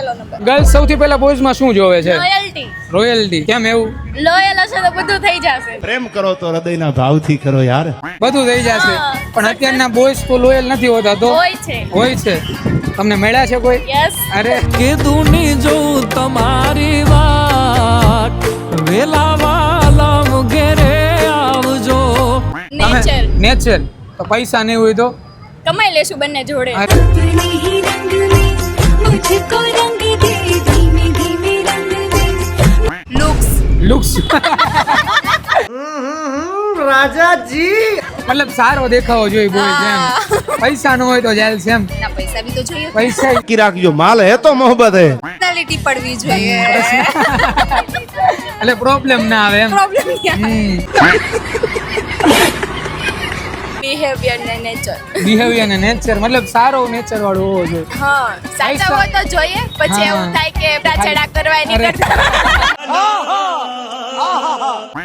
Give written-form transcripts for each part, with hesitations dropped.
પેલો number. Girls સૌથી પહેલા બોયઝ માં શું જોવે છે? લોયલ્ટી. રોયલ્ટી. કેમ એવું? લોયલ હશે તો બધું થઈ જશે. પ્રેમ કરો તો હૃદયના ભાવથી કરો યાર. બધું થઈ જશે. પણ અત્યારના બોયઝ તો લોયલ નથી હોતા. તો હોય છે. હોય છે. તમને મળ્યા છે કોઈ? યસ. અરે કીધું ની જો તમારી વાત વેલા વાલમ ઘેરે આવજો. નેચર. નેચર. તો પૈસા નહીં હોય તો કમાઈ લેશું બંને જોડે. લુક્સ. લુક્સ. રાજાજી મતલબ સારો દેખાવો જોઈએ બોય જેમ. પૈસા ન હોય તો જેલ છે એમ. ના પૈસા બી તો જોઈએ. પૈસા की રાખજો માલ હે તો મોહબ્બત હે. પર્સનાલિટી પડવી જોઈએ. એટલે પ્રોબ્લેમ ના આવે એમ. પ્રોબ્લેમ હમ. બિહેવિયર ને નેચર. બિહેવિયર અને નેચર મતલબ સારો નેચર વાળો હોવો જોઈએ. હા સાચા હોય તો જોઈએ પછી હા. એવું થાય કે છેડા કરવા એની અરે. કરતા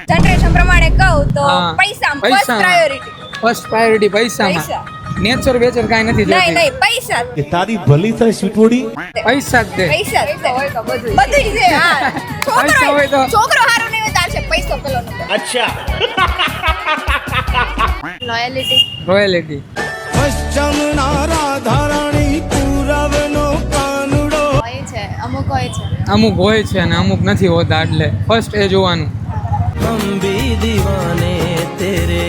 જનરેશન પ્રમાણે કહું તો હા. પૈસા ફર્સ્ટ પૈસા. પ્રાયોરિટી. ફર્સ્ટ પ્રાયોરિટી પૈસામાં. પૈસા. નેચર વેચર કાંઈ નથી નહીં જોતી. નહીં પૈસા કે તારી ભલી થાય સ્વીટોડી. પૈસા જ દે. પૈસા હોય તો બધું છે હા પૈસા હોય તો. છોકરો હારો નહીં હોય તાર છે પૈસો પેલો નંબર. અચ્છા. લોયલિટી. રોયલ્ટી. પશ્ચિમના રાધારાણી પૂરવનો કાનુડો. હોય છે અમુક હોય છે. અમુક હોય છે અને અમુક નથી હોતા એટલે ફર્સ્ટ એ જોવાનું. हम भी दीवाने तेरे